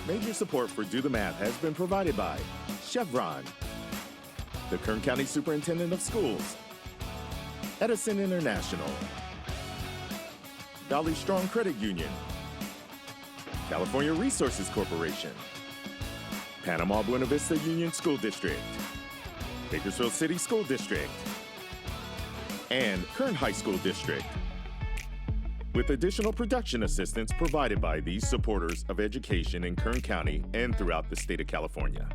Major support for Do the Math has been provided by Chevron, the Kern County Superintendent of Schools, Edison International, Valley Strong Credit Union, California Resources Corporation, Panama Buena Vista Union School District, Bakersfield City School District, and Kern High School District, with additional production assistance provided by these supporters of education in Kern County and throughout the state of California.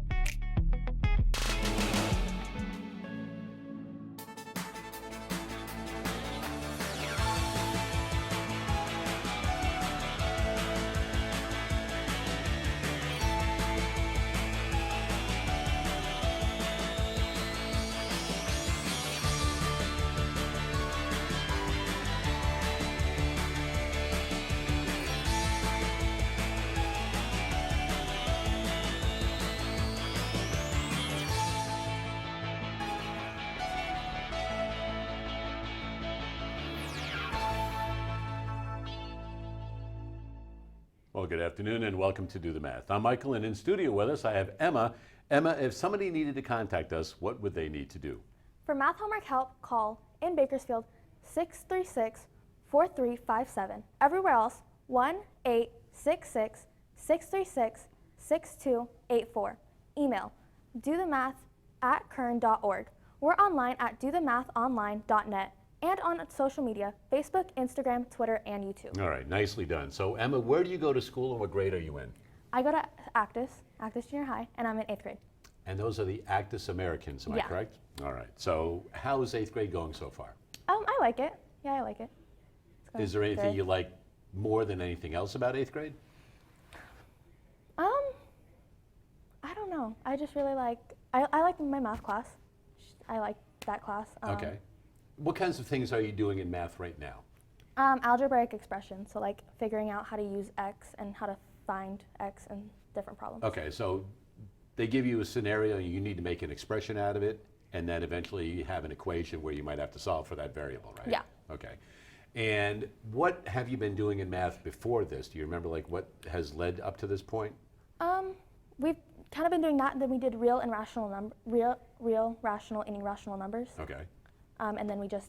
Well, good afternoon and welcome to Do the Math. I'm Michael, and in studio with us I have Emma. Emma, if somebody needed to contact us, what would they need to do? For math homework help, call in Bakersfield 636-4357. Everywhere else, 1-866-636-6284. Email dothemath@kern.org. We're online at dothemathonline.net. And on social media, Facebook, Instagram, Twitter, and YouTube. All right, nicely done. So Emma, where do you go to school and what grade are you in? I go to Actis Jr. High, and I'm in 8th grade. And those are the Actis Americans, am I correct? All right, so how is 8th grade going so far? I like it. Yeah, I like it. Is there anything you like more than anything else about 8th grade? I don't know. I just really like, I like my math class. I like that class. Okay. What kinds of things are you doing in math right now? Algebraic expression, so like figuring out how to use x and how to find x in different problems. Okay, so they give you a scenario, you need to make an expression out of it, and then eventually you have an equation where you might have to solve for that variable, right? Yeah. Okay. And what have you been doing in math before this? Do you remember like what has led up to this point? We've kind of been doing that, and then we did real, rational, and irrational numbers. Okay. And then we did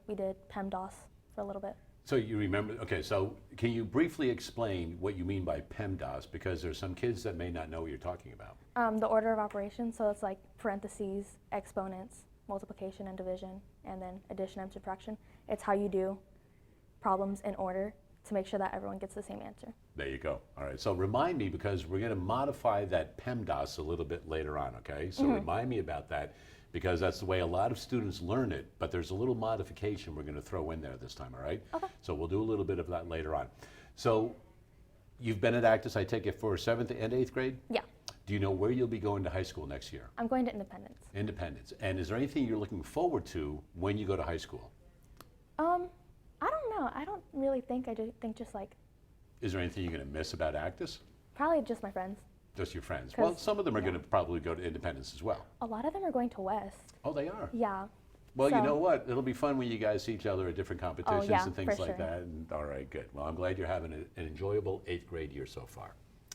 PEMDAS for a little bit. So you remember, okay, so can you briefly explain what you mean by PEMDAS? Because there's some kids that may not know what you're talking about. The order of operations, so it's like parentheses, exponents, multiplication and division, and then addition and subtraction. It's how you do problems in order to make sure that everyone gets the same answer. There you go. All right, so remind me, because we're gonna modify that PEMDAS a little bit later on, okay? So remind me about that, because that's the way a lot of students learn it, but there's a little modification we're gonna throw in there this time, all right? Okay. So we'll do a little bit of that later on. So you've been at Actis, I take it, for 7th and 8th grade? Yeah. Do you know where you'll be going to high school next year? I'm going to Independence. Independence. And is there anything you're looking forward to when you go to high school? I don't know. I don't really think. I think just like. Is there anything you're gonna miss about Actis? Probably just my friends. Just your friends? Well, some of them are yeah. gonna probably go to Independence as well. A lot of them are going to West. Oh, they are? Yeah. Well, So- you know what? It'll be fun when you guys see each other at different competitions yeah, and things for like sure. that. And, all right, good. Well, I'm glad you're having an enjoyable 8th grade year so far.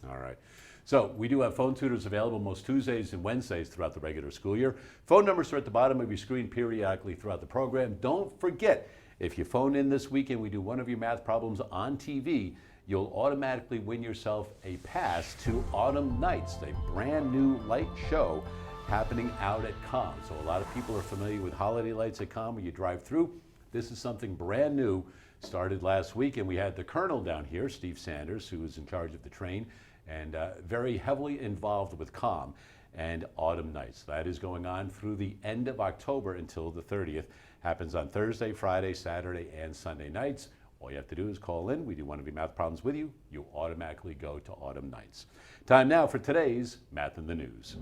All right. So we do have phone tutors available most Tuesdays and Wednesdays throughout the regular school year. Phone numbers are at the bottom of your screen periodically throughout the program. Don't forget, if you phone in this week and we do one of your math problems on TV, you'll automatically win yourself a pass to Autumn Nights, a brand new light show happening out at COM. So a lot of people are familiar with holiday lights at COM when you drive through. This is something brand new, started last week, and we had the Colonel down here, Steve Sanders, who is in charge of the train, and very heavily involved with COM and Autumn Nights. That is going on through the end of October until the 30th. Happens on Thursday, Friday, Saturday, and Sunday nights. All you have to do is call in. We do one of your math problems with you. You automatically go to Autumn Nights. Time now for today's Math in the News.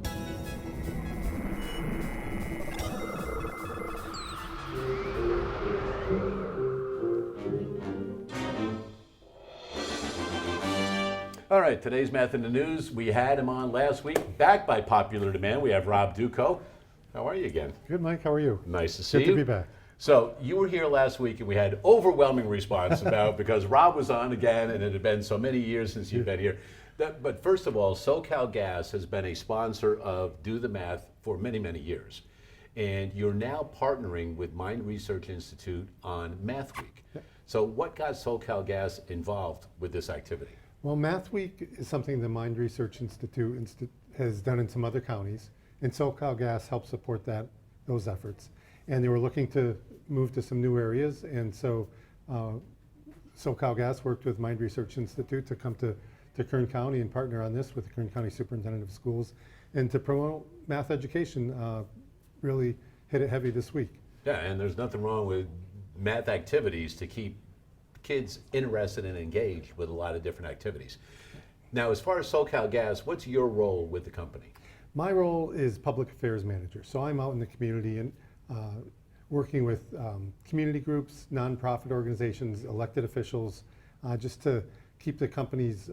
All right, today's Math in the News. We had him on last week, back by popular demand. We have Rob Duchow. How are you again? Good, Mike. How are you? Nice to see you. Good to be back. So you were here last week and we had overwhelming response about because Rob was on again and it had been so many years since you've been here. But first of all, SoCal Gas has been a sponsor of Do the Math for many, many years. And you're now partnering with Mind Research Institute on Math Week. So what got SoCal Gas involved with this activity? Well, Math Week is something the Mind Research Institute has done in some other counties, and SoCal Gas helps support those efforts. And they were looking to move to some new areas, and so SoCal Gas worked with Mind Research Institute to come to Kern County and partner on this with the Kern County Superintendent of Schools, and to promote math education. Really hit it heavy this week. Yeah, and there's nothing wrong with math activities to keep kids interested and engaged with a lot of different activities. Now, as far as SoCal Gas, what's your role with the company? My role is public affairs manager. So I'm out in the community and working with community groups, nonprofit organizations, elected officials, just to keep the companies,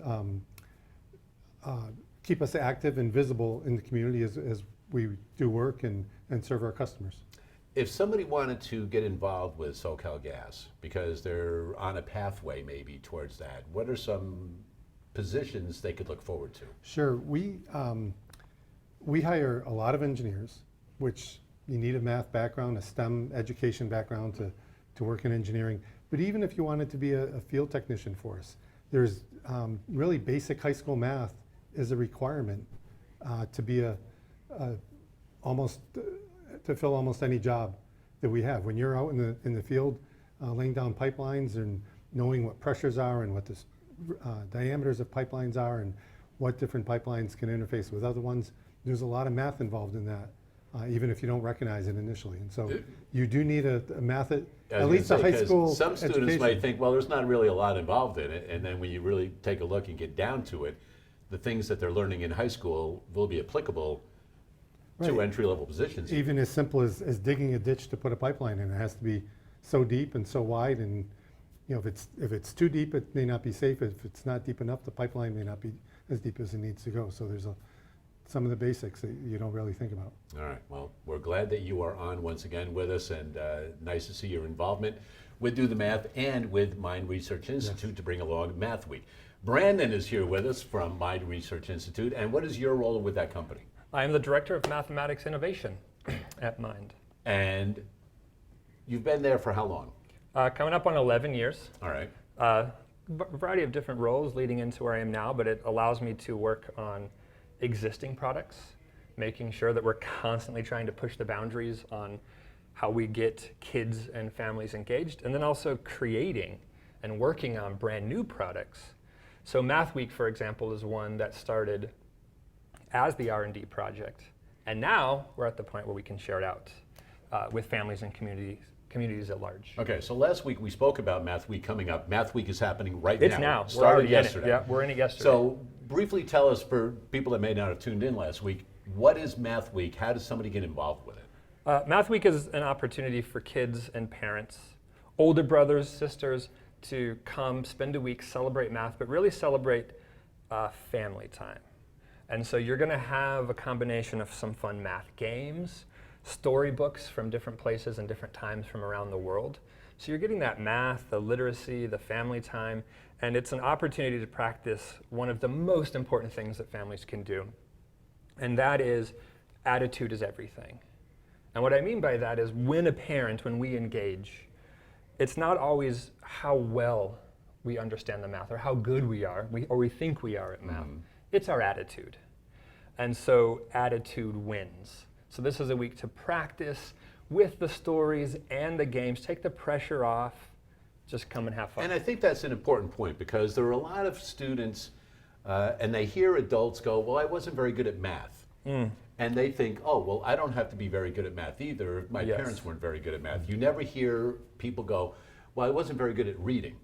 keep us active and visible in the community as we do work and serve our customers. If somebody wanted to get involved with SoCal Gas because they're on a pathway maybe towards that, what are some positions they could look forward to? Sure, we hire a lot of engineers, which you need a math background, a STEM education background to work in engineering. But even if you wanted to be a field technician for us, there's really basic high school math is a requirement to be to fill almost any job that we have. When you're out in the field laying down pipelines and knowing what pressures are and what the diameters of pipelines are and what different pipelines can interface with other ones, there's a lot of math involved in that, even if you don't recognize it initially. And so you do need a math, at least a high school some students education. might think, well, there's not really a lot involved in it, and then when you really take a look and get down to it, the things that they're learning in high school will be applicable to entry-level positions. Even as simple as digging a ditch to put a pipeline in. It has to be so deep and so wide, and if it's too deep, it may not be safe. If it's not deep enough, the pipeline may not be as deep as it needs to go. So there's some of the basics that you don't really think about. All right, well, we're glad that you are on once again with us, and nice to see your involvement with Do the Math and with Mind Research Institute to bring along Math Week. Brandon is here with us from Mind Research Institute, and what is your role with that company? I am the Director of Mathematics Innovation at Mind. And you've been there for how long? Coming up on 11 years. All right. Variety of different roles leading into where I am now, but it allows me to work on existing products, making sure that we're constantly trying to push the boundaries on how we get kids and families engaged, and then also creating and working on brand new products. So Math Week, for example, is one that started as the R&D project, and now we're at the point where we can share it out with families and communities at large. Okay, so last week we spoke about Math Week coming up. Math Week is happening right now. It's now. It started yesterday. Yeah, we're in it yesterday. So briefly tell us, for people that may not have tuned in last week, what is Math Week? How does somebody get involved with it? Math Week is an opportunity for kids and parents, older brothers, sisters, to come spend a week, celebrate math, but really celebrate family time. And so you're going to have a combination of some fun math games, storybooks from different places and different times from around the world. So you're getting that math, the literacy, the family time, and it's an opportunity to practice one of the most important things that families can do, and that is attitude is everything. And what I mean by that is when we engage, it's not always how well we understand the math or how good we are, or we think we are at math. It's our attitude. And so attitude wins. So this is a week to practice with the stories and the games, take the pressure off, just come and have fun. And I think that's an important point, because there are a lot of students and they hear adults go, well, I wasn't very good at math. And they think, oh, well, I don't have to be very good at math either. My parents weren't very good at math. You never hear people go, well, I wasn't very good at reading.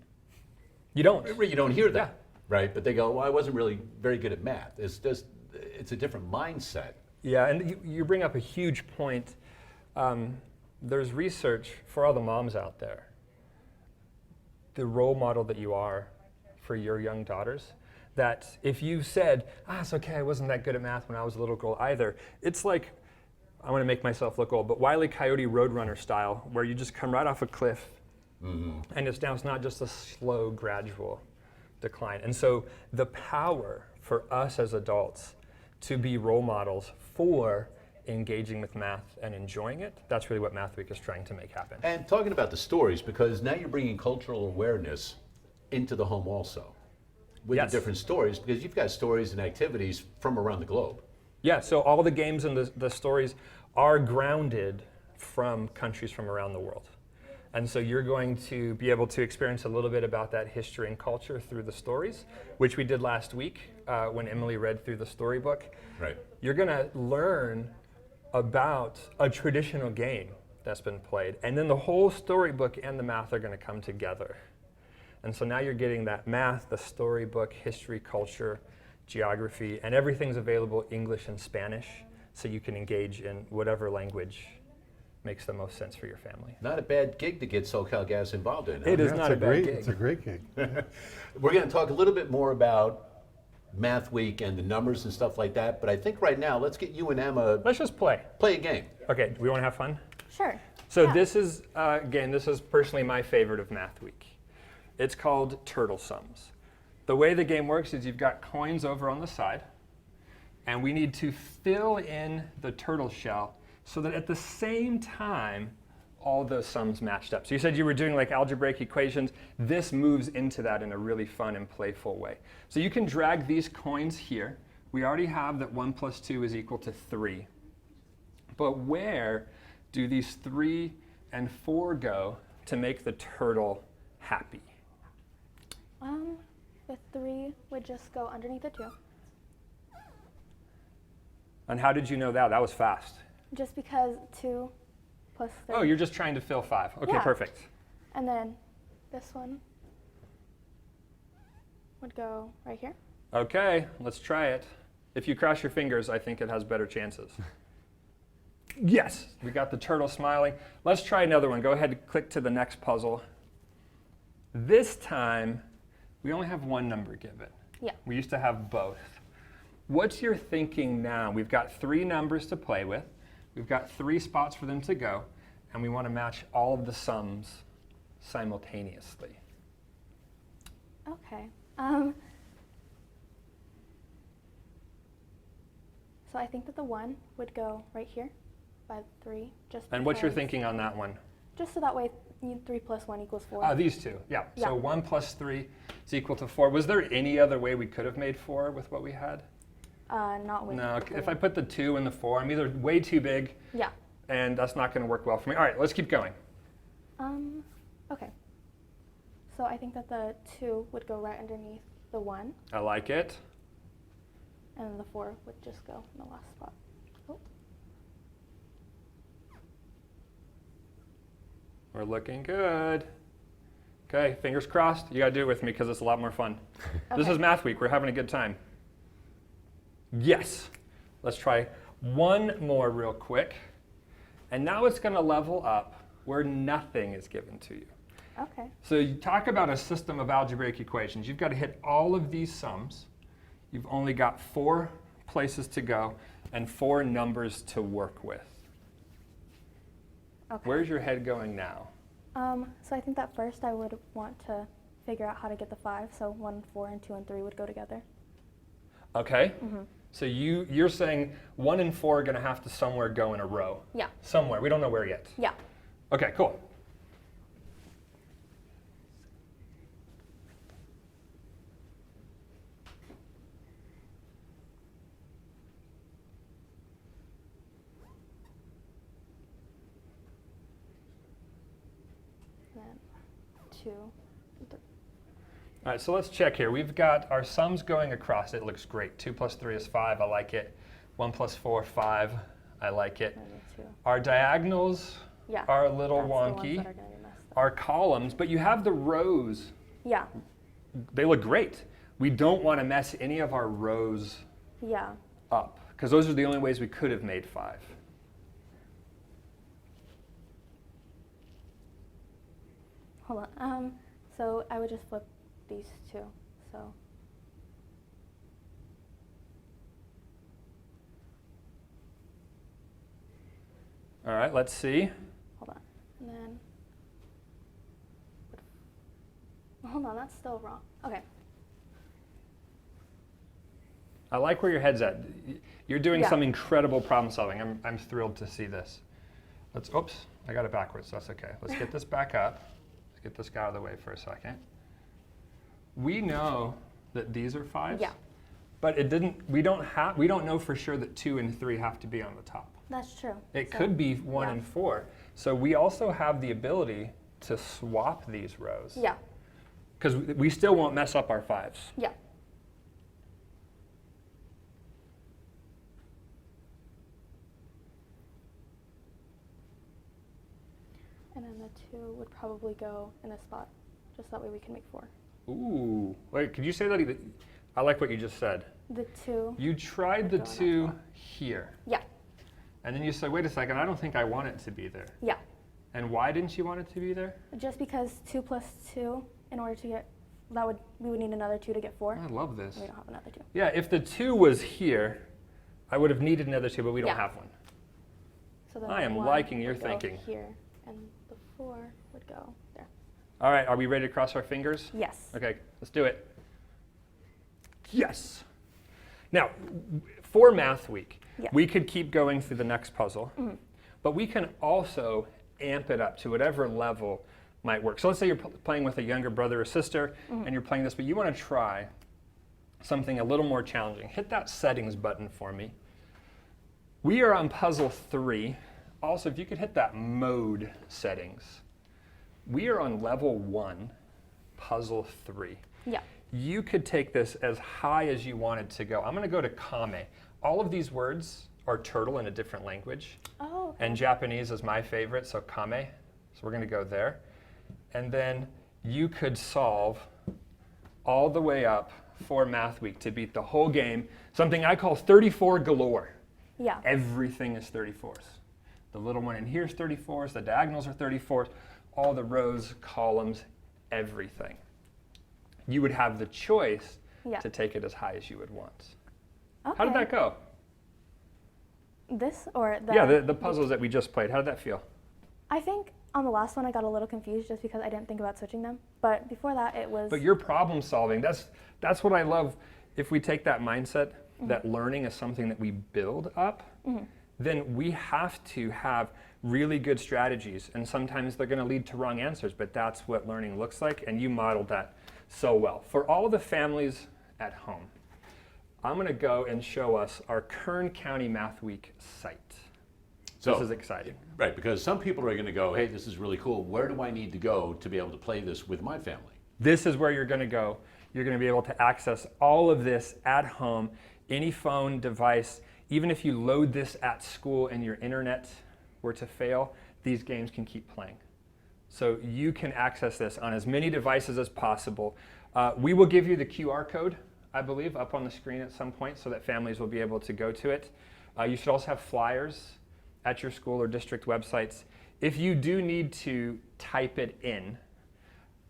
You don't. You don't hear that, right? But they go, well, I wasn't really very good at math. It's a different mindset. Yeah, and you bring up a huge point. There's research for all the moms out there. The role model that you are for your young daughters, that if you said, it's okay, I wasn't that good at math when I was a little girl either, it's like I want to make myself look old, but Wile E. Coyote Roadrunner style, where you just come right off a cliff, and it's not just a slow, gradual decline. And so the power for us as adults to be role models for engaging with math and enjoying it, that's really what Math Week is trying to make happen. And talking about the stories, because now you're bringing cultural awareness into the home also with Yes. the different stories, because you've got stories and activities from around the globe. Yeah, so all the games and the stories are grounded from countries from around the world. And so you're going to be able to experience a little bit about that history and culture through the stories, which we did last week when Emily read through the storybook. Right. You're going to learn about a traditional game that's been played. And then the whole storybook and the math are going to come together. And so now you're getting that math, the storybook, history, culture, geography, and everything's available English and Spanish, so you can engage in whatever language makes the most sense for your family. Not a bad gig to get SoCal Gas involved in. Huh? It is Yeah, not a bad gig. It's a great gig. We're going to talk a little bit more about Math Week and the numbers and stuff like that, but I think right now, let's get you and Emma Let's just play. play a game. Okay, do we want to have fun? Sure. So Yeah. this is, again, this is personally my favorite of Math Week. It's called Turtle Sums. The way the game works is you've got coins over on the side, and we need to fill in the turtle shell so that at the same time, all the sums matched up. So you said you were doing like algebraic equations. This moves into that in a really fun and playful way. So you can drag these coins here. We already have that 1 plus 2 is equal to 3. But where do these 3 and 4 go to make the turtle happy? The 3 would just go underneath the 2, And how did you know that? That was fast. just because 2 plus 3. Oh, you're just trying to fill 5. Okay, Yeah. perfect. And then this one would go right here. Okay, let's try it. If you cross your fingers, I think it has better chances. Yes, we got the turtle smiling. Let's try another one. Go ahead and click to the next puzzle. This time, we only have one number given. Yeah. We used to have both. What's your thinking now? We've got 3 numbers to play with. We've got 3 spots for them to go, and we want to match all of the sums simultaneously. Okay. So I think that the 1 would go right here by 3. And what's your because- thinking on that one? Just so that way 3 plus 1 equals 4. These two, yeah. Yeah. So 1 plus 3 is equal to 4. Was there any other way we could have made 4 with what we had? Not with No, the if I put the 2 and the 4, I'm either way too big, Yeah. and that's not going to work well for me. All right, let's keep going. Okay. So I think that the 2 would go right underneath the 1, I like it. and then the 4 would just go in the last spot. Oh. We're looking good. Okay, fingers crossed. You got to do it with me because it's a lot more fun. This Okay. is Math Week. We're having a good time. Yes. Let's try one more real quick. And now it's going to level up where nothing is given to you. Okay. So you talk about a system of algebraic equations. You've got to hit all of these sums. You've only got 4 places to go and 4 numbers to work with. Okay. Where's your head going now? So I think that first I would want to figure out how to get the 5. So 1, 4, and 2 and 3 would go together. Okay. So you're saying 1 and 4 are going to have to somewhere go in a row. Yeah. Somewhere. We don't know where yet. Yeah. Okay, cool. Then 2, 3. All right, so let's check here. We've got our sums going across. It looks great. 2 plus 3 is 5. I like it. 1 plus 4, 5. I like it. And then 2. Our diagonals Yeah. are a little That's the ones wonky. that are going to be messed up. Our columns, but you have the rows. Yeah. They look great. We don't want to mess any of our rows Yeah. up because those are the only ways we could have made 5. Hold on. So I would just flip these 2. So All right, let's see. Hold on. And then, hold on, that's still wrong. Okay. I like where your head's at. You're doing Yeah. some incredible problem solving. I'm thrilled to see this. Oops, I got it backwards, that's okay. Let's get this back up. Let's get this guy out of the way for a second. We know that these are 5s. Yeah. But we don't know for sure that 2 and 3 have to be on the top. That's true. It So, could be 1 yeah. and 4. So we also have the ability to swap these rows. Yeah. Because we still won't mess up our 5s. Yeah. And then the 2 would probably go in this spot, just that way we can make 4. Ooh, wait, could you say that? I like what you just said. The 2. You tried the Would go in that 2 spot. here, Yeah. and then you said, wait a second, I don't think I want it to be there. Yeah. And why didn't you want it to be there? Just because 2 plus 2, in order to get, we would need another 2 to get 4. I love this. We don't have another 2. Yeah, if the 2 was here, I would have needed another 2, but we don't Yeah. have one. So then I the am 1 liking your would go thinking. Here, and the 4 would go there. All right, are we ready to cross our fingers? Yes. Okay, let's do it. Yes. Now, for Math Week, Yeah. we could keep going through the next puzzle, but we can also amp it up to whatever level might work. So let's say you're playing with a younger brother or sister, and you're playing this, but you want to try something a little more challenging. Hit that settings button for me. We are on puzzle 3. Also, if you could hit that mode settings. We are on level 1, puzzle 3. Yeah. You could take this as high as you wanted to go. I'm going to go to kame. All of these words are turtle in a different language. Oh, okay. And Japanese is my favorite, so kame. So we're going to go there. And then you could solve all the way up for Math Week to beat the whole game, something I call 34 galore. Yeah. Everything is 34s. The little one in here is 34s, the diagonals are 34s, all the rows, columns, everything. You would have the choice Yeah. to take it as high as you would want. Okay. How did that go? This or the? Yeah, the puzzles that we just played, how did that feel? I think on the last one I got a little confused just because I didn't think about switching them. But before that it was. But your problem solving, that's what I love. If we take that mindset that learning is something that we build up, then we have to have really good strategies. And sometimes they're going to lead to wrong answers, but that's what learning looks like. And you modeled that so well. For all the families at home, I'm going to go and show us our Kern County Math Week site. So, this is exciting. Right, because some people are going to go, hey, this is really cool. Where do I need to go to be able to play this with my family? This is where you're going to go. You're going to be able to access all of this at home, any phone device. Even if you load this at school and your internet were to fail, these games can keep playing. So you can access this on as many devices as possible. We will give you the QR code, I believe, up on the screen at some point so that families will be able to go to it. You should also have flyers at your school or district websites. If you do need to type it in,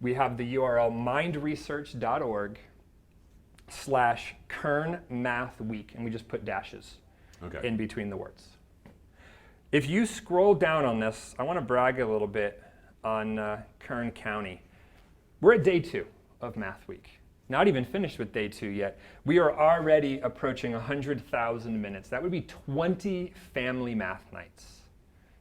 we have the URL mindresearch.org/KernMathWeek, and we just put dashes in between the words. If you scroll down on this, I want to brag a little bit on Kern County. We're at day 2 of Math Week. Not even finished with day 2 yet. We are already approaching 100,000 minutes. That would be 20 family math nights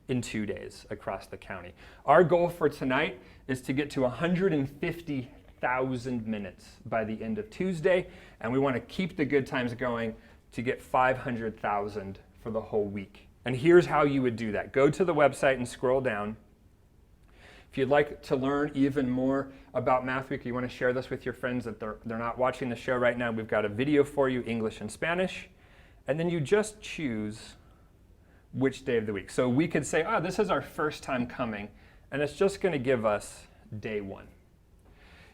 in 2 days across the county. Our goal for tonight is to get to 150,000 minutes by the end of Tuesday, and we want to keep the good times going to get 500,000 for the whole week. And here's how you would do that. Go to the website and scroll down. If you'd like to learn even more about Math Week, you want to share this with your friends that they're not watching the show right now, we've got a video for you, English and Spanish, and then you just choose which day of the week. So we could say, oh, this is our first time coming, and it's just going to give us day 1.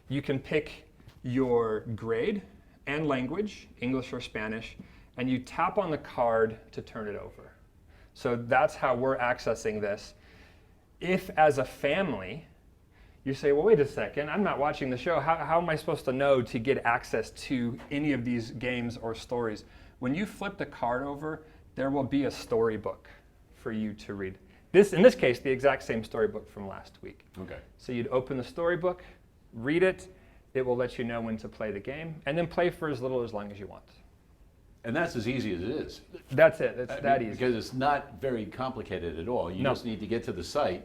You can pick your grade and language, English or Spanish, and you tap on the card to turn it over. So that's how we're accessing this. If, as a family, you say, well, wait a second, I'm not watching the show. How am I supposed to know to get access to any of these games or stories? When you flip the card over, there will be a storybook for you to read. in this case, the exact same storybook from last week. Okay. So you'd open the storybook, read it, it will let you know when to play the game, and then play for as little or as long as you want. And that's as easy as it is. That's it, it's that easy. Because it's not very complicated at all. You No. just need to get to the site,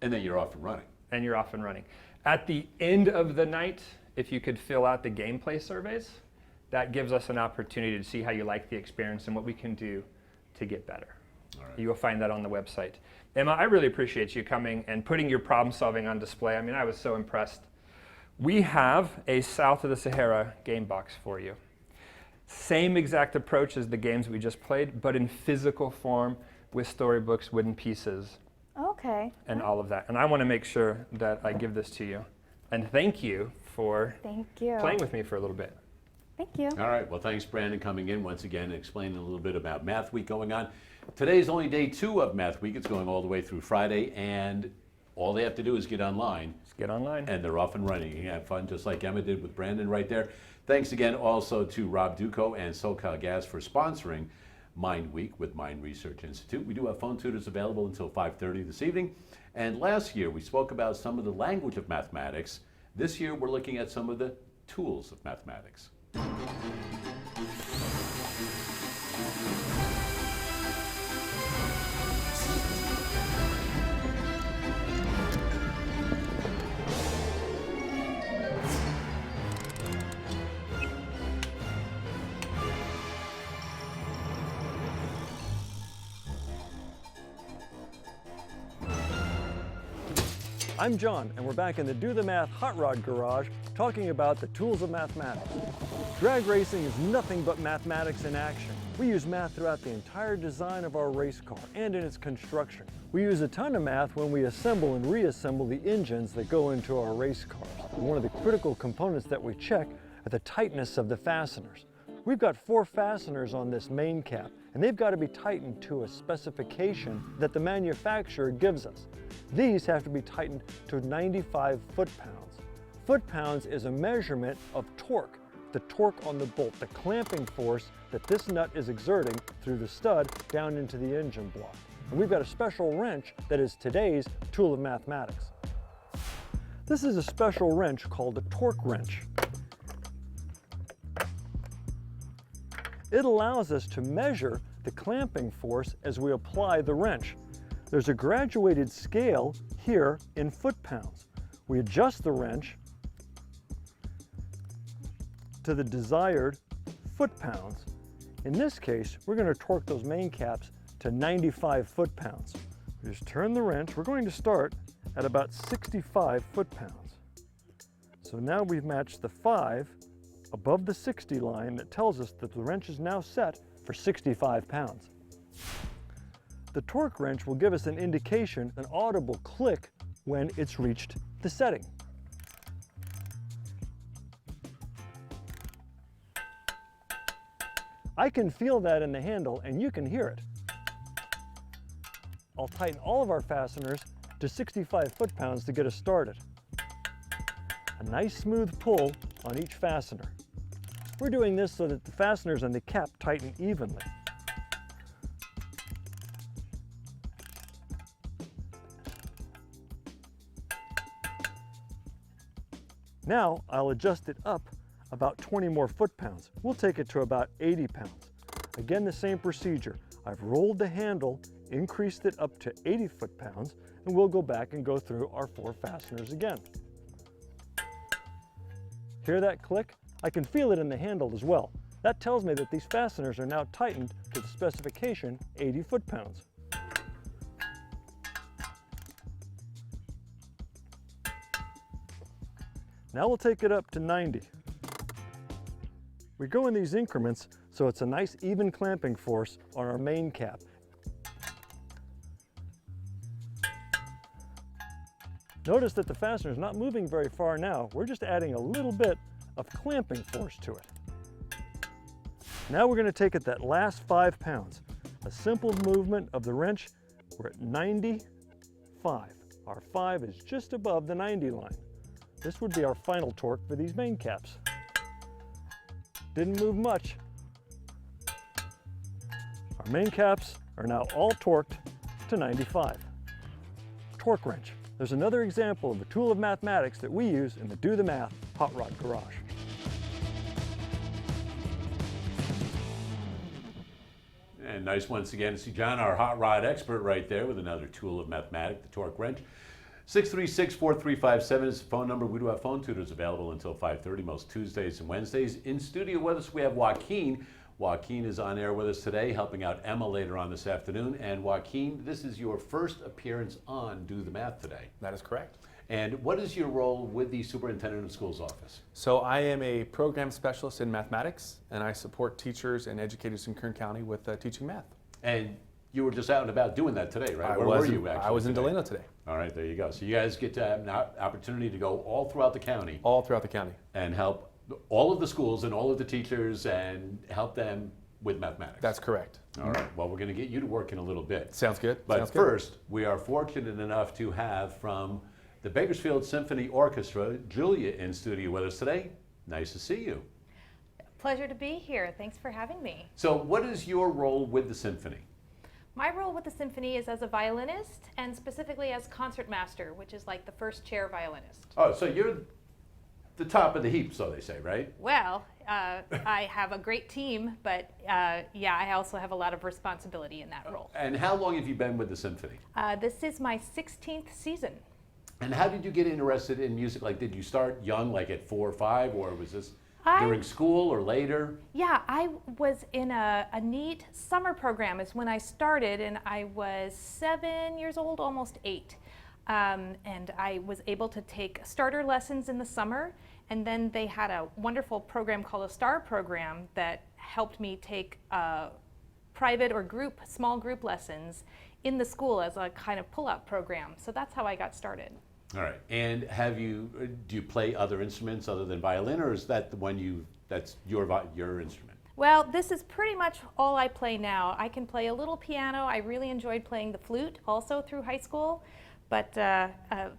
and then you're off and running. And you're off and running. At the end of the night, if you could fill out the gameplay surveys, that gives us an opportunity to see how you like the experience and what we can do to get better. All right. You will find that on the website. Emma, I really appreciate you coming and putting your problem solving on display. I mean, I was so impressed. We have a South of the Sahara game box for you. Same exact approach as the games we just played, but in physical form with storybooks, wooden pieces, Okay. and all of that. And I want to make sure that I give this to you. And thank you for Thank you. playing with me for a little bit. Thank you. All right, well, thanks, Brandon, coming in once again and explaining a little bit about Math Week going on. Today's only day 2 of Math Week. It's going all the way through Friday, and all they have to do is get online, Let's get online. and they're off and running. You can have fun just like Emma did with Brandon right there. Thanks again also to Rob Duchow and SoCal Gas for sponsoring Mind Week with Mind Research Institute. We do have phone tutors available until 5:30 this evening. And last year we spoke about some of the language of mathematics. This year we're looking at some of the tools of mathematics. I'm John, and we're back in the Do the Math Hot Rod Garage talking about the tools of mathematics. Drag racing is nothing but mathematics in action. We use math throughout the entire design of our race car and in its construction. We use a ton of math when we assemble and reassemble the engines that go into our race cars. And one of the critical components that we check are the tightness of the fasteners. We've got 4 fasteners on this main cap, and they've got to be tightened to a specification that the manufacturer gives us. These have to be tightened to 95 foot-pounds. Foot-pounds is a measurement of torque, the torque on the bolt, the clamping force that this nut is exerting through the stud down into the engine block. And we've got a special wrench that is today's tool of mathematics. This is a special wrench called a torque wrench. It allows us to measure the clamping force as we apply the wrench. There's a graduated scale here in foot-pounds. We adjust the wrench to the desired foot-pounds. In this case, we're going to torque those main caps to 95 foot-pounds. We just turn the wrench. We're going to start at about 65 foot-pounds. So now we've matched the 5 above the 60 line that tells us that the wrench is now set for 65 pounds. The torque wrench will give us an indication, an audible click, when it's reached the setting. I can feel that in the handle, and you can hear it. I'll tighten all of our fasteners to 65 foot-pounds to get us started. A nice smooth pull on each fastener. We're doing this so that the fasteners and the cap tighten evenly. Now I'll adjust it up about 20 more foot-pounds. We'll take it to about 80 pounds. Again, the same procedure. I've rolled the handle, increased it up to 80 foot-pounds, and we'll go back and go through our 4 fasteners again. Hear that click? I can feel it in the handle as well. That tells me that these fasteners are now tightened to the specification 80 foot-pounds. Now we'll take it up to 90. We go in these increments so it's a nice even clamping force on our main cap. Notice that the fastener is not moving very far now. We're just adding a little bit of clamping force to it. Now we're going to take it that last 5 pounds. A simple movement of the wrench. We're at 95. Our 5 is just above the 90 line. This would be our final torque for these main caps. Didn't move much. Our main caps are now all torqued to 95. Torque wrench. There's another example of a tool of mathematics that we use in the Do the Math Hot Rod Garage. And nice once again to see John, our hot rod expert, right there with another tool of mathematics, the torque wrench. 636-4357 is the phone number. We do have phone tutors available until 5:30 most Tuesdays and Wednesdays. In studio with us, we have Joaquin. Joaquin is on air with us today, helping out Emma later on this afternoon. And Joaquin, this is your first appearance on Do the Math today. That is correct. And what is your role with the Superintendent of Schools office? So I am a program specialist in mathematics, and I support teachers and educators in Kern County with teaching math. And you were just out and about doing that today, right? Where were you actually? I was in today? Delano today. All right, there you go. So you guys get to have an opportunity to go all throughout the county All throughout the county. and help all of the schools and all of the teachers and help them with mathematics. That's correct. All right. Well, we're going to get you to work in a little bit. Sounds good. But Sounds good. first, we are fortunate enough to have from the Bakersfield Symphony Orchestra, Julia in studio with us today. Nice to see you. Pleasure to be here. Thanks for having me. So what is your role with the symphony? My role with the symphony is as a violinist and specifically as concertmaster, which is like the first chair violinist. Oh, so you're the top of the heap, so they say, right? Well, I have a great team, but yeah, I also have a lot of responsibility in that role. And how long have you been with the symphony? This is my 16th season. And how did you get interested in music? Like, did you start young, like at 4 or 5, or was this during school or later? Yeah, I was in a neat summer program is when I started, and I was 7 years old, almost 8. And I was able to take starter lessons in the summer, and then they had a wonderful program called a STAR program that helped me take private or small group lessons in the school as a kind of pull-out program. So that's how I got started. All right. And do you play other instruments other than violin, or is that the one that's your instrument? Well, this is pretty much all I play now. I can play a little piano. I really enjoyed playing the flute also through high school, but the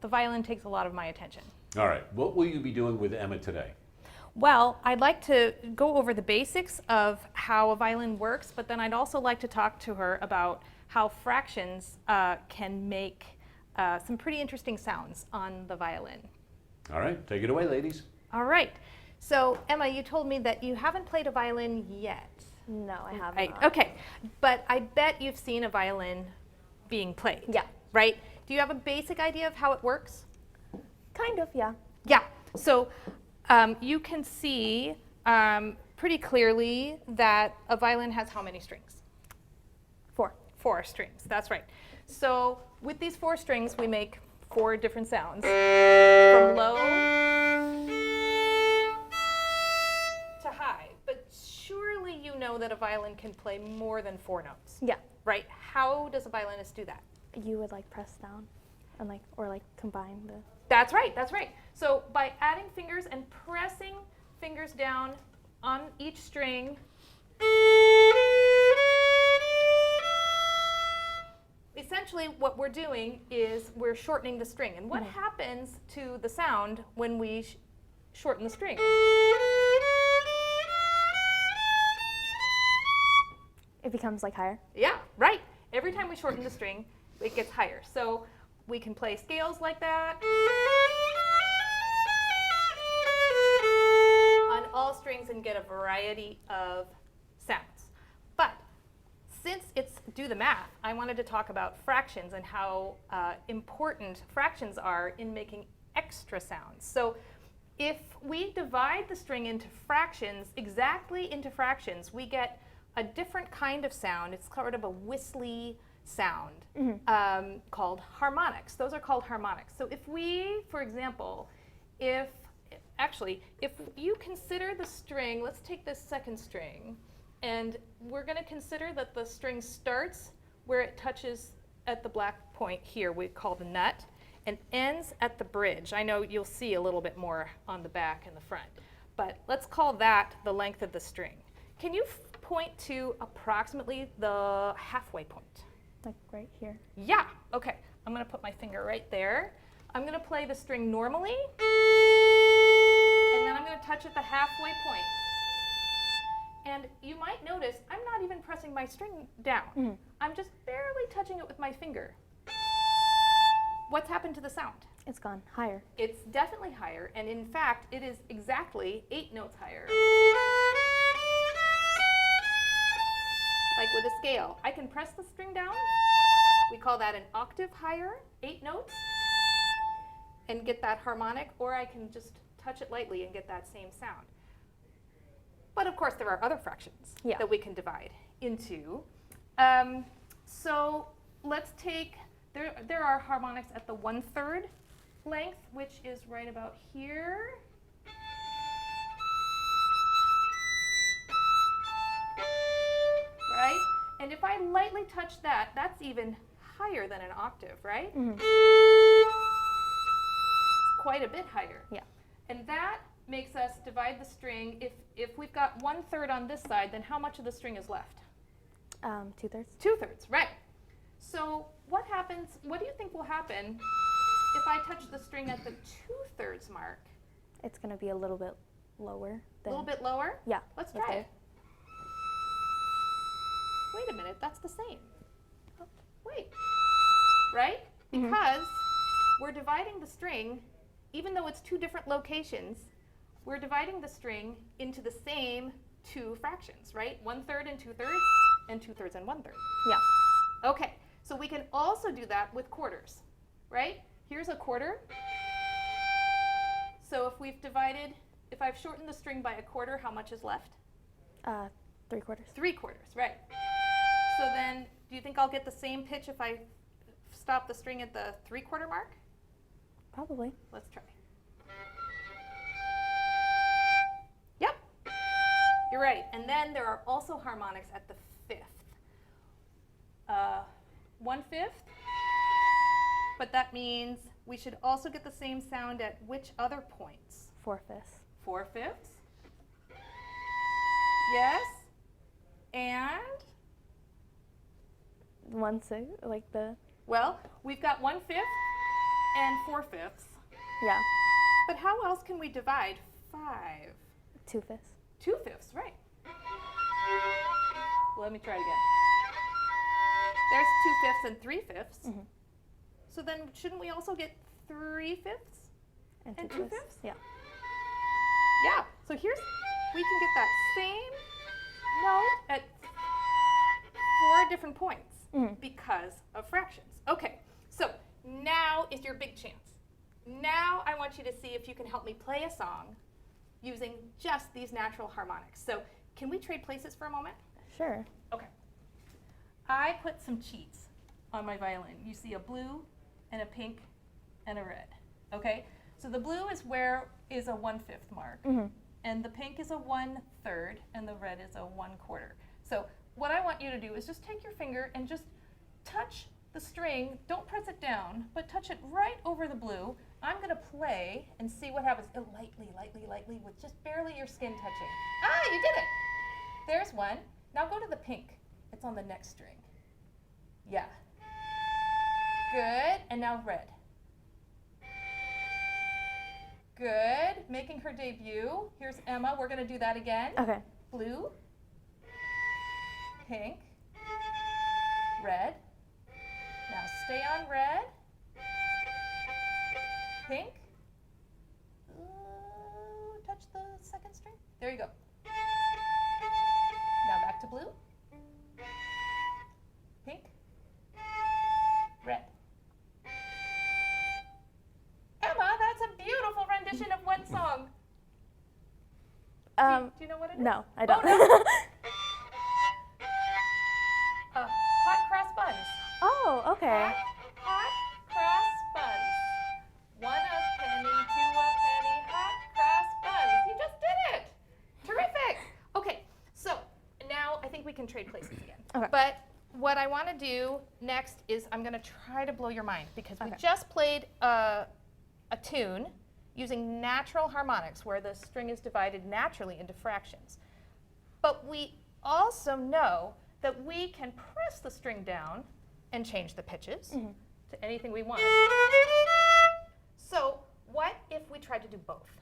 violin takes a lot of my attention. All right. What will you be doing with Emma today? Well, I'd like to go over the basics of how a violin works, but then I'd also like to talk to her about how fractions can make some pretty interesting sounds on the violin. All right. Take it away, ladies. All right. So, Emma, you told me that you haven't played a violin yet. No, I have Right. not. Okay. But I bet you've seen a violin being played. Yeah. Right? Do you have a basic idea of how it works? Kind of, yeah. Yeah. So you can see pretty clearly that a violin has how many strings? 4. 4 strings. That's right. So with these 4 strings, we make 4 different sounds. From low to high. But surely you know that a violin can play more than 4 notes. Yeah. Right? How does a violinist do that? You would like press down and or combine the. That's right, that's right. So by adding fingers and pressing fingers down on each string, essentially what we're doing is we're shortening the string. And what happens to the sound when we shorten the string? It becomes higher. Yeah, right. Every time we shorten the string, it gets higher. So we can play scales like that on all strings and get a variety of sounds. But since it's Do the Math, I wanted to talk about fractions and how important fractions are in making extra sounds. So if we divide the string into fractions, exactly into fractions, we get a different kind of sound. It's sort of a whistly sound called harmonics. Those are called harmonics. So if we, for example, if you consider the string, let's take this second string, and we're going to consider that the string starts where it touches at the black point here, we call the nut, and ends at the bridge. I know you'll see a little bit more on the back and the front, but let's call that the length of the string. Can you point to approximately the halfway point? Right here. Yeah, okay. I'm going to put my finger right there. I'm going to play the string normally, and then I'm going to touch at the halfway point. And you might notice I'm not even pressing my string down. I'm just barely touching it with my finger. What's happened to the sound? It's gone higher. It's definitely higher, and in fact, it is exactly 8 notes higher. Like with a scale, I can press the string down. We call that an octave higher, 8 notes, and get that harmonic, or I can just touch it lightly and get that same sound. But of course, there are other fractions that we can divide into. So let's take, there are harmonics at the 1/3 length, which is right about here. Right? And if I lightly touch that, that's even higher than an octave, right? It's quite a bit higher. Yeah. And that makes us divide the string. If we've got 1/3 on this side, then how much of the string is left? 2/3. 2/3, right. So what happens, what do you think will happen if I touch the string at the 2/3 mark? It's going to be a little bit lower. A little bit lower? Yeah. Let's that's try better. it. Wait a minute, that's the same. Oh, wait. Right? Because we're dividing the string, even though it's 2 different locations, we're dividing the string into the same 2 fractions, right? 1/3 and 2/3, and 2/3 and 1/3. Yeah. Okay, so we can also do that with quarters, right? Here's a quarter. So if we've divided, if I've shortened the string by a quarter, how much is left? 3/4. 3/4, right. So then, do you think I'll get the same pitch if I stop the string at the 3/4 mark? Probably. Let's try. Yep, you're right. And then there are also harmonics at the 5th. 1/5, but that means we should also get the same sound at which other points? 4/5. 4/5. Yes. And? 1/6, like the, Well, we've got 1/5 and 4/5. yeah, But how else can we divide 5? 2/5. 2/5, right. Well, let me try it again. There's 2/5 and 3/5. So then shouldn't we also get 3/5? And And 2/5. 2/5? Yeah. Yeah, so here's, we can get that same note at 4 different points because of fractions. Okay, so now is your big chance. Now I want you to see if you can help me play a song using just these natural harmonics. So can we trade places for a moment? Sure. Okay. I put some cheats on my violin. You see a blue and a pink and a red. Okay? So the blue is a 1/5 mark. And the pink is a 1/3 and the red is a 1/4. So what I want you to do is just take your finger and just touch the string. Don't press it down, but touch it right over the blue. I'm going to play and see what happens. Oh, lightly, lightly, lightly, with just barely your skin touching. Ah, you did it. There's one. Now go to the pink. It's on the next string. Yeah. Good. And now red. Good. Making her debut. Here's Emma. We're going to do that again. Okay. Blue. Pink. Red. Now stay on red. Pink. Ooh, touch the second string. There you go. Now back to blue. Pink. Red. Emma, that's a beautiful rendition of what song? Do you know what it is? No, I don't. Oh, no. Hot cross buns. Oh, okay. Hot cross buns. 1 a penny, 2 a penny, hot cross buns. You just did it. Terrific. Okay, so now I think we can trade places again. Okay. But what I want to do next is I'm going to try to blow your mind because we Okay. just played a tune using natural harmonics where the string is divided naturally into fractions. But we also know that we can press the string down and change the pitches to anything we want. So what if we tried to do both?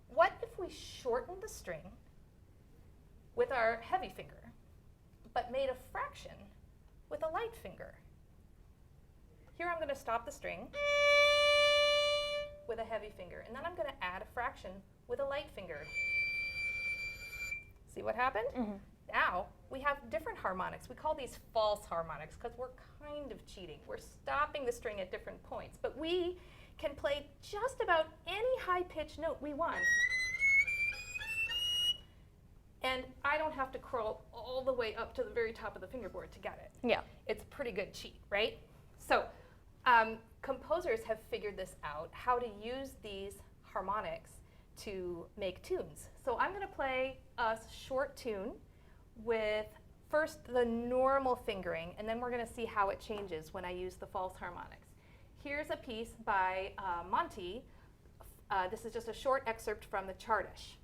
What if we shortened the string with our heavy finger, but made a fraction with a light finger. Here I'm going to stop the string with a heavy finger, and then I'm going to add a fraction with a light finger. See what happened? Mm-hmm. Now we have different harmonics. We call these false harmonics because we're kind of cheating. We're stopping the string at different points, but we can play just about any high-pitched note we want. And I don't have to crawl all the way up to the very top of the fingerboard to get it. Yeah. It's a pretty good cheat, right? So composers have figured this out, how to use these harmonics to make tunes. So I'm going to play a short tune with first the normal fingering, and then we're going to see how it changes when I use the false harmonics. Here's a piece by Monty. This is just a short excerpt from the Chartish.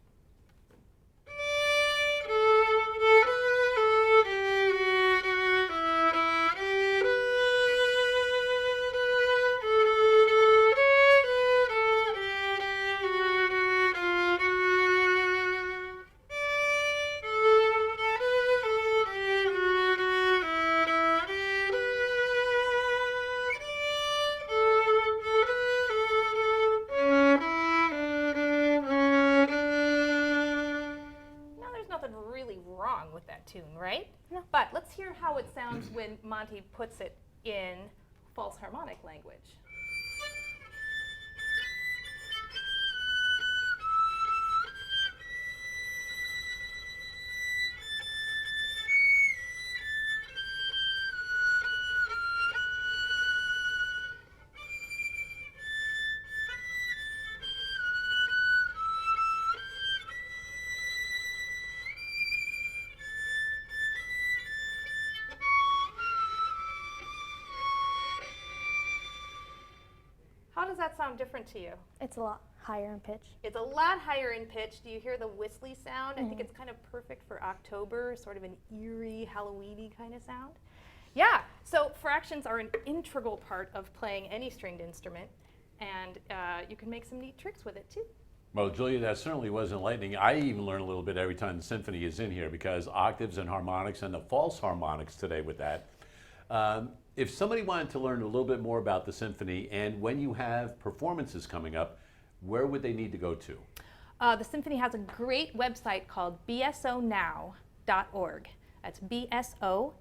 Right? No. But let's hear how it sounds when Monty puts it in false harmonic language. How does that sound different to you? It's a lot higher in pitch. It's a lot higher in pitch. Do you hear the whistly sound? I think it's kind of perfect for October, sort of an eerie, Halloween-y kind of sound. Yeah, so fractions are an integral part of playing any stringed instrument, and you can make some neat tricks with it too. Well, Julia, that certainly was enlightening. I even learn a little bit every time the symphony is in here, because octaves and harmonics and the false harmonics today with that. If somebody wanted to learn a little bit more about the symphony, and when you have performances coming up, where would they need to go to? The symphony has a great website called bsonow.org. That's bsonow.org.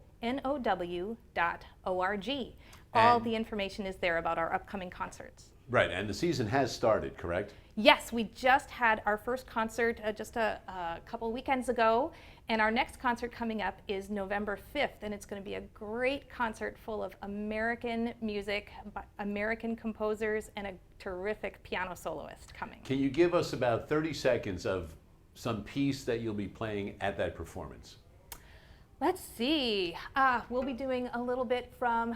All the information is there about our upcoming concerts. Right, and the season has started, correct? Yes, we just had our first concert just a couple weekends ago, and our next concert coming up is November 5th, and it's going to be a great concert full of American music, American composers, and a terrific piano soloist coming. Can you give us about 30 seconds of some piece that you'll be playing at that performance? Let's see. We'll be doing a little bit from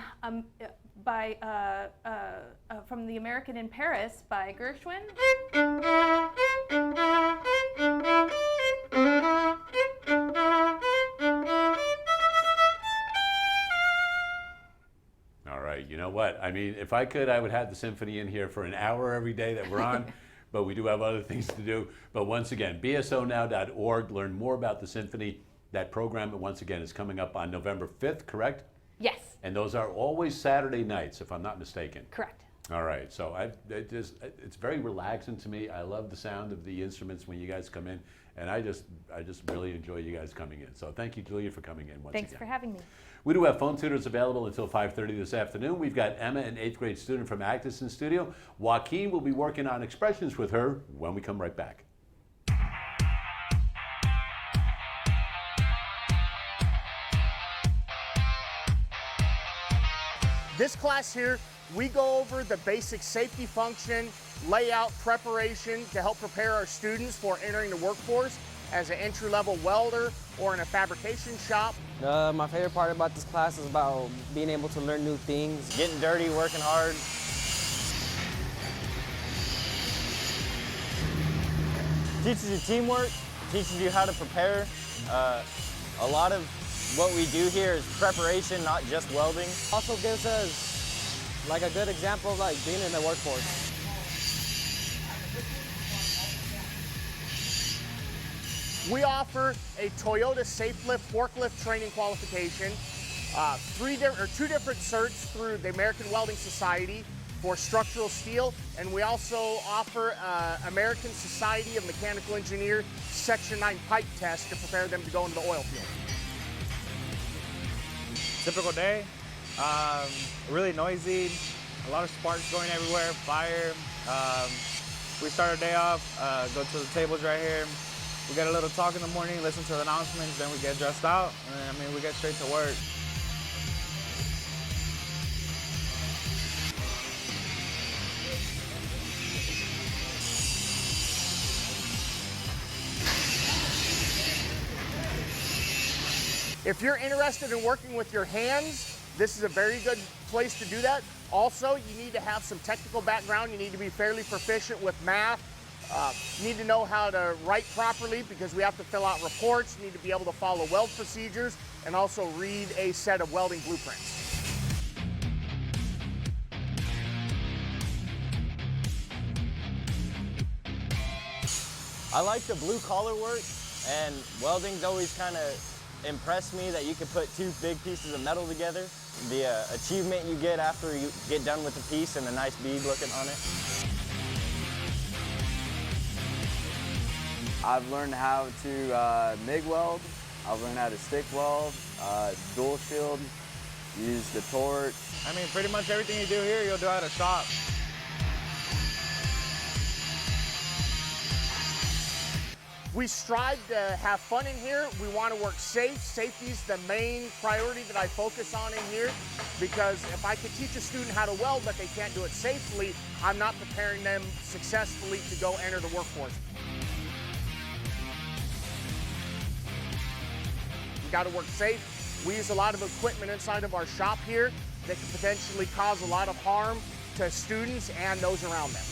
The American in Paris by Gershwin. All right, you know what? I mean, if I could, I would have the symphony in here for an hour every day that we're on, but we do have other things to do. But once again, bsonow.org, learn more about the symphony. That program, once again, is coming up on November 5th, correct? Yes. And those are always Saturday nights, if I'm not mistaken. Correct. All right, so it's very relaxing to me. I love the sound of the instruments when you guys come in, and I just really enjoy you guys coming in. So thank you, Julia, for coming in once again. Thanks for having me. We do have phone tutors available until 5:30 this afternoon. We've got Emma, an 8th grade student from Actis in studio. Joaquin will be working on expressions with her when we come right back. This class here, we go over the basic safety function, layout, preparation to help prepare our students for entering the workforce as an entry-level welder or in a fabrication shop. My favorite part about this class is about being able to learn new things, getting dirty, working hard. Teaches you teamwork, teaches you how to prepare. A lot of what we do here is preparation, not just welding. Also gives us like a good example of like being in the workforce. We offer a Toyota Safe Lift forklift training qualification, two different certs through the American Welding Society for structural steel, and we also offer American Society of Mechanical Engineers Section 9 pipe test to prepare them to go into the oil field. Typical day, really noisy, a lot of sparks going everywhere, fire. We start our day off, go to the tables right here. We get a little talk in the morning, listen to the announcements, then we get dressed out, and then, we get straight to work. If you're interested in working with your hands, this is a very good place to do that. Also, you need to have some technical background. You need to be fairly proficient with math. You need to know how to write properly because we have to fill out reports. You need to be able to follow weld procedures and also read a set of welding blueprints. I like the blue collar work, and welding's always kind of impressed me that you can put two big pieces of metal together. The achievement you get after you get done with the piece and a nice bead looking on it. I've learned how to MIG weld. I've learned how to stick weld, dual shield, use the torch. I mean, pretty much everything you do here, you'll do at a shop. We strive to have fun in here. We want to work safe. Safety is the main priority that I focus on in here because if I could teach a student how to weld but they can't do it safely, I'm not preparing them successfully to go enter the workforce. You got to work safe. We use a lot of equipment inside of our shop here that can potentially cause a lot of harm to students and those around them.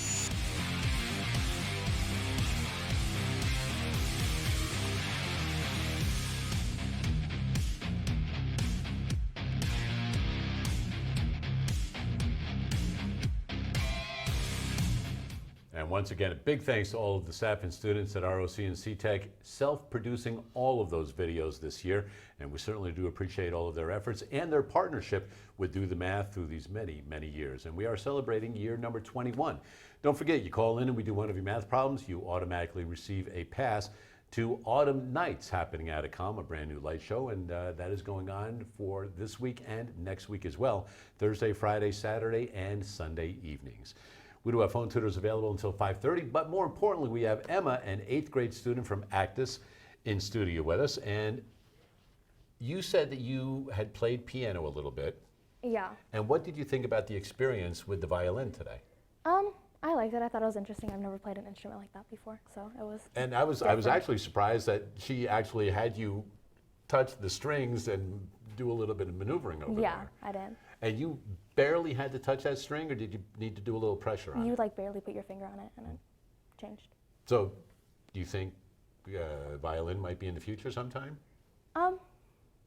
And once again, a big thanks to all of the staff and students at ROC and CTEC, self-producing all of those videos this year. And we certainly do appreciate all of their efforts and their partnership with Do the Math through these many, many years. And we are celebrating year number 21. Don't forget, you call in and we do one of your math problems, you automatically receive a pass to Autumn Nights happening at ACOM, a brand new light show, and that is going on for this week and next week as well, Thursday, Friday, Saturday, and Sunday evenings. We do have phone tutors available until 5:30, but more importantly, we have Emma, an 8th grade student from Actis, in studio with us. And you said that you had played piano a little bit. Yeah. And what did you think about the experience with the violin today? I liked it. I thought it was interesting. I've never played an instrument like that before, so it was. And I was actually surprised that she actually had you touch the strings and do a little bit of maneuvering over there. Yeah, I did. And you barely had to touch that string, or did you need to do a little pressure on it? You like barely put your finger on it, and it changed. So, do you think violin might be in the future sometime?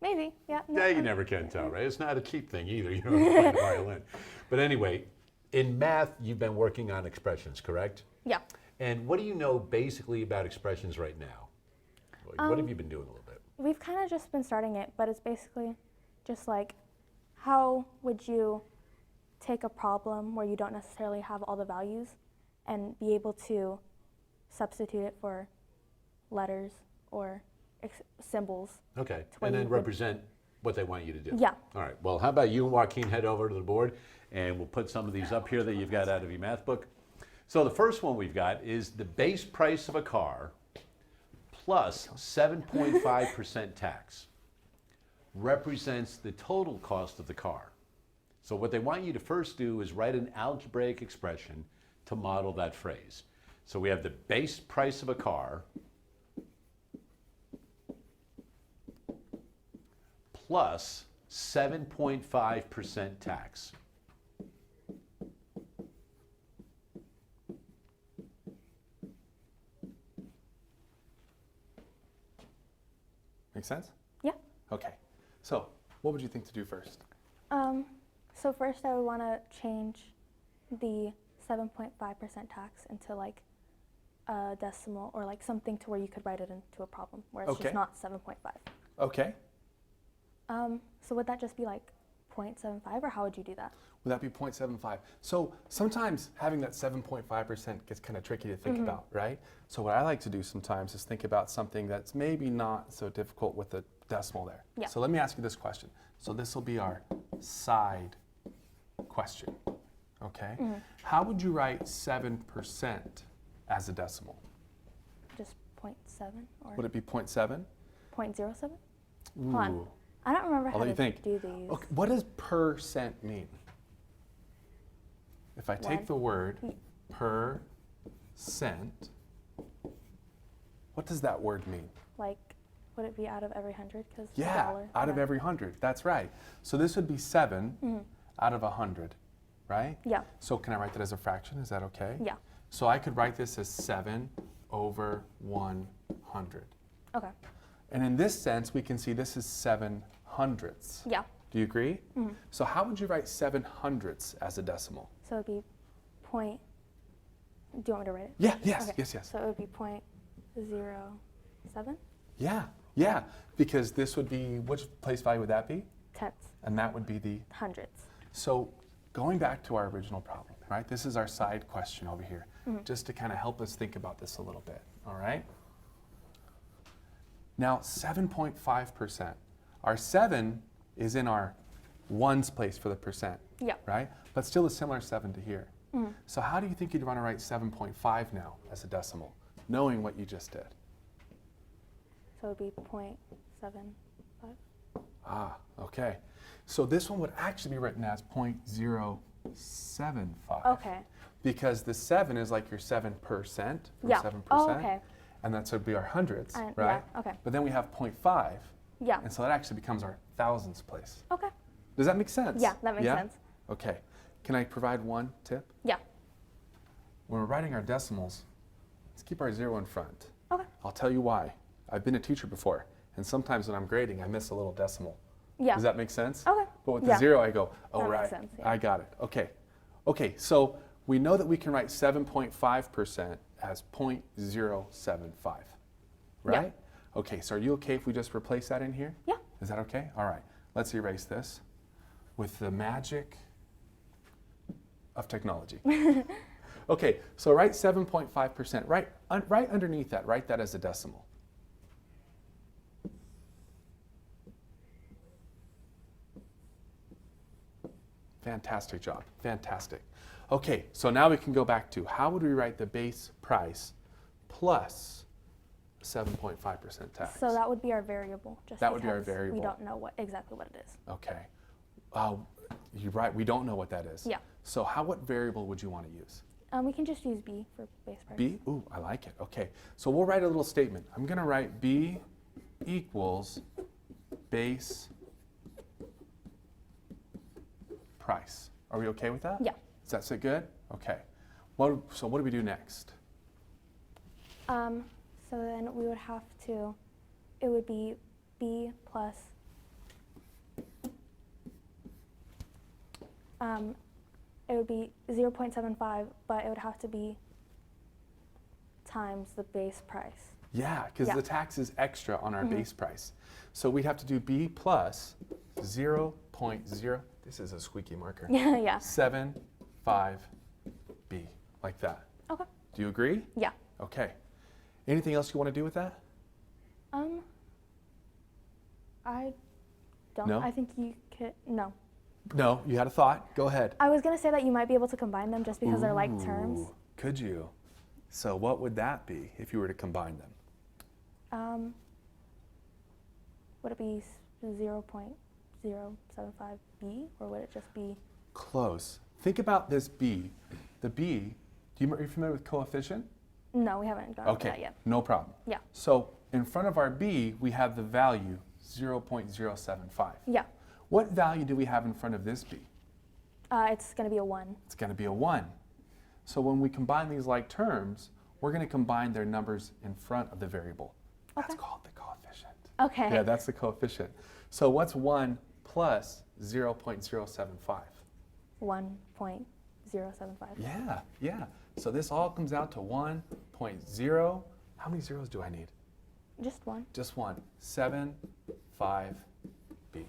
Maybe, yeah. Yeah, you never can tell, right? It's not a cheap thing either, you know, playing the violin. But anyway, in math, you've been working on expressions, correct? Yeah. And what do you know basically about expressions right now? What have you been doing a little bit? We've kind of just been starting it, but it's basically just like, how would you take a problem where you don't necessarily have all the values and be able to substitute it for letters or symbols? Okay, and then represent what they want you to do. Yeah. All right, well, how about you and Joaquin head over to the board and we'll put some of these up here that you've got out of your math book. So the first one we've got is the base price of a car plus 7.5% tax represents the total cost of the car. So what they want you to first do is write an algebraic expression to model that phrase. So we have the base price of a car plus 7.5% tax. Make sense? Yeah. Okay. So, what would you think to do first? So first I would want to change the 7.5% tax into like a decimal or like something to where you could write it into a problem where it's Okay. just not 7.5. Okay. So would that just be like 0.75 or how would you do that? Would that be 0.75? So sometimes having that 7.5% gets kind of tricky to think about, right? So what I like to do sometimes is think about something that's maybe not so difficult with the decimal there. Yeah. So let me ask you this question. So this will be our side question, okay? How would you write 7% as a decimal? Just 0.7 or Would it be 0.7? 0.07? Ooh. Hold on. I don't remember I'll how let you to think. do these. Okay, what does percent mean? If I take One. the word percent, what does that word mean? Like, would it be out of every 100? Because Yeah, out of every 100. That's right. So this would be 7 out of 100, right? Yeah. So can I write that as a fraction? Is that okay? Yeah. So I could write this as 7 over 100. Okay. And in this sense, we can see this is 7 hundredths. Yeah. Do you agree? So how would you write 7 hundredths as a decimal? So it would be point. Do you want me to write it? Yeah, yes, Okay. yes, yes. So it would be 0.07 Yeah, yeah, because this would be, which place value would that be? tenths, And that would be the, hundredths. so going back to our original problem, right? This is our side question over here, just to kind of help us think about this a little bit, all right? Now, 7.5%. Our 7 is in our ones place for the percent, Yeah. right? But still a similar 7 to here. So how do you think you'd want to write 7.5 now as a decimal, knowing what you just did? So it would be 0.75. Ah, okay. So this one would actually be written as 0.075. Okay. Because the 7 is like your 7% from Yeah. 7%. Oh, okay. And that would be our hundredths, Yeah, right? okay. But then we have 0.5, Yeah. and so that actually becomes our thousandths place. Okay. Does that make sense? Yeah, that makes sense. Okay. Can I provide one tip? Yeah. When we're writing our decimals, let's keep our 0 in front. Okay. I'll tell you why. I've been a teacher before, and sometimes when I'm grading, I miss a little decimal. Yeah. Does that make sense? Okay. But with Yeah. the 0, I go, oh, That makes right, sense, yeah. I got it. Okay. Okay, so we know that we can write 7.5% as 0.075, right? Yeah. Okay, so are you okay if we just replace that in here? Yeah. Is that okay? All right, let's erase this with the magic of technology. Okay, so write 7.5%. Right underneath that, write that as a decimal. Fantastic job, fantastic. Okay, so now we can go back to how would we write the base price plus 7.5% tax? So that would be our variable. Just That would be our because variable. We don't know exactly what it is. Okay. You're right, we don't know what that is. Yeah. So what variable would you want to use? We can just use B for base price. B? Ooh, I like it. Okay. So we'll write a little statement. I'm going to write B equals base price. Are we okay with that? Yeah. Does that sit good? Okay. So what do we do next? So then we would have to, it would be B plus, it would be 0.75, but it would have to be times the base price. Yeah, because Yeah. the tax is extra on our base price. So we'd have to do B plus 0.0, this is a squeaky marker, Yeah, yeah. 75B, like that. Okay. Do you agree? Yeah. Okay. Anything else you want to do with that? I don't. No? I think you could. No. No, you had a thought. Go ahead. I was gonna say that you might be able to combine them just because they're like terms. Ooh, could you? So what would that be if you were to combine them? Would it be 0.075B or would it just be? Close. Think about this B. The B, are you familiar with coefficient? No, we haven't gone over Okay, that yet. no problem. Yeah. So in front of our B, we have the value 0.075. Yeah. What value do we have in front of this B? It's gonna be a 1. It's going to be a 1. So when we combine these like terms, we're going to combine their numbers in front of the variable. That's Okay. called the coefficient. Okay. Yeah, that's the coefficient. So what's 1 plus 0.075? 1.075. Yeah, yeah. So this all comes out to 1.075. 7.0. How many zeros do I need? Just one. Just one. 7, 5, B.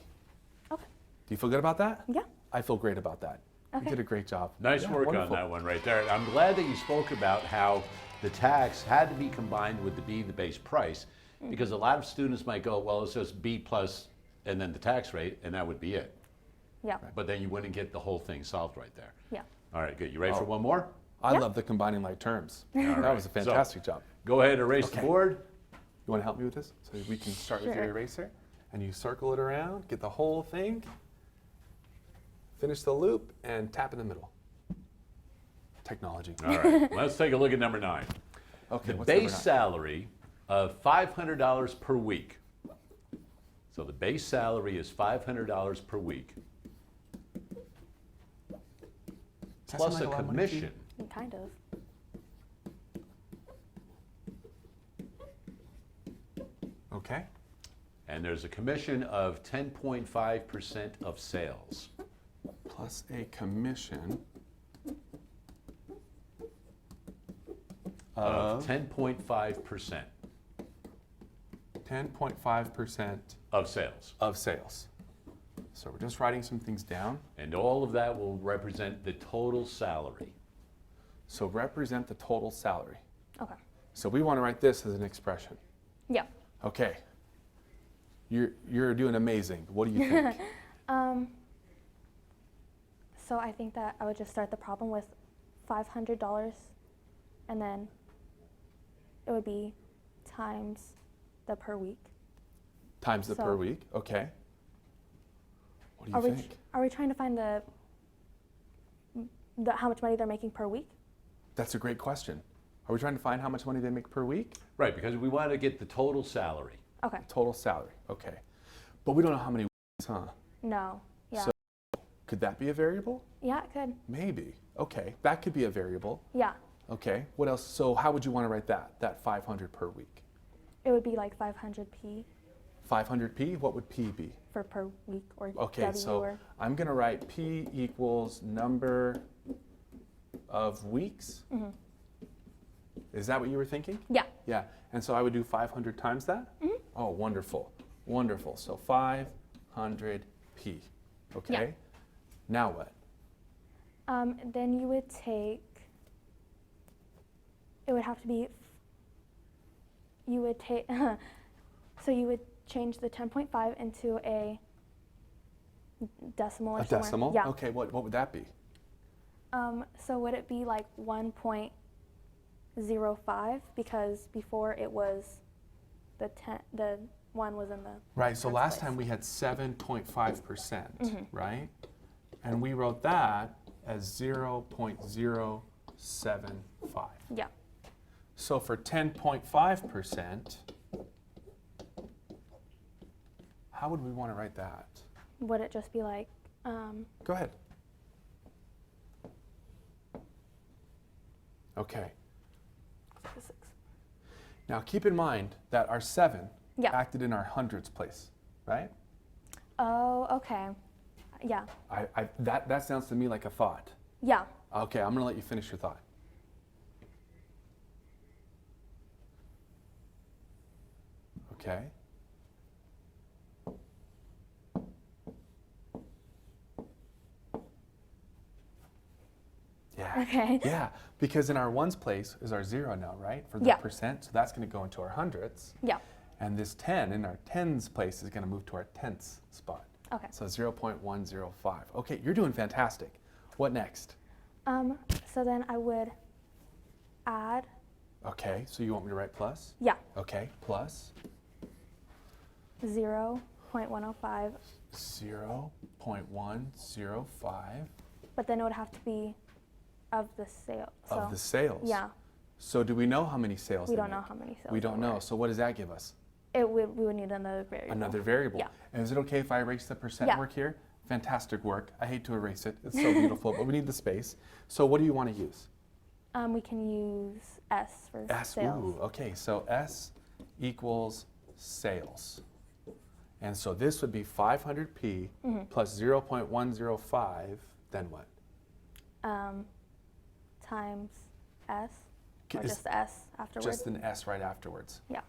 Okay. Do you feel good about that? Yeah. I feel great about that. You Okay. did a great job. Nice Yeah, work wonderful. on that one right there. I'm glad that you spoke about how the tax had to be combined with the B, the base price, because a lot of students might go, well, it's just B plus and then the tax rate, and that would be it. Yeah. But then you wouldn't get the whole thing solved right there. Yeah. All right, good. You ready for Oh. one more? I Yeah. love the combining like terms. All That right. was a fantastic job. Go ahead, erase the Okay. board. You want to help me with this? So we can start with your Sure. eraser, and you circle it around, get the whole thing, finish the loop, and tap in the middle. Technology. All right, let's take a look at number 9. Okay, The what's number base 9? salary of $500 per week. So the base salary is $500 per week, Does that plus sound a like lot of money to you? commission. Kind of. Okay. And there's a commission of 10.5% of sales. Plus a commission Of 10.5% 10.5% of sales. of sales. So we're just writing some things down. And all of that will represent the total salary. So represent the total salary. Okay. So we want to write this as an expression. Yeah. Okay. You're doing amazing. What do you think? So I think that I would just start the problem with $500, and then it would be times the per week. Times the per So- week. Okay. What do Are you we think? are we trying to find the how much money they're making per week? That's a great question. Are we trying to find how much money they make per week? Right, because we want to get the total salary. Okay. Total salary. Okay. But we don't know how many weeks, huh? No. Yeah. So- Could that be a variable? Yeah, it could. Maybe. Okay. That could be a variable. Yeah. Okay. What else? So how would you want to write that? That 500 per week. It would be like 500p 500p? What would p be? for per week or Okay, W so or I'm going to write p equals number of weeks. Is that what you were thinking? yeah. Yeah. And so I would do 500 times that? Oh, wonderful. Wonderful. So 500p. Okay. Now what? Then you would take. It would have to be. You would take. So you would change the 10.5 into a decimal or A somewhere. decimal? Yeah. Okay, what would that be? So would it be like 1.05 because before it was the 1 was in the Right, so tens last place. time we had 7.5%, right? And we wrote that as 0.075. Yeah. So for 10.5%, how would we want to write that? Would it just be like Go ahead. Okay. Now keep in mind that our 7 Yeah. acted in our hundreds place, right? Oh, okay. Yeah. That sounds to me like a thought. Yeah. Okay, I'm going to let you finish your thought. Okay. Yeah. Okay. Yeah, because in our ones place is our 0 now, right? For the Yeah. percent, so that's going to go into our hundredths. Yeah. And this 10 in our tens place is going to move to our tenths spot. Okay. So 0.105. Okay, you're doing fantastic. What next? So then I would add. Okay, so you want me to write plus? Yeah. Okay, plus 0.105. 0.105 But then it would have to be of the sale. of the sales. Yeah. So do we know how many sales We they don't know make? how many sales. We don't there know. were. So what does that give us? We would need another variable. Another variable. Yeah. And is it okay if I erase the percent Yeah. work here? Fantastic work. I hate to erase it. It's so beautiful, but we need the space. So what do you want to use? We can use S for S. sales. Ooh, okay. So S equals sales. And so this would be 500p plus 0.105, then what? Times S. or Is just the S afterwards. just an S right afterwards. Yeah.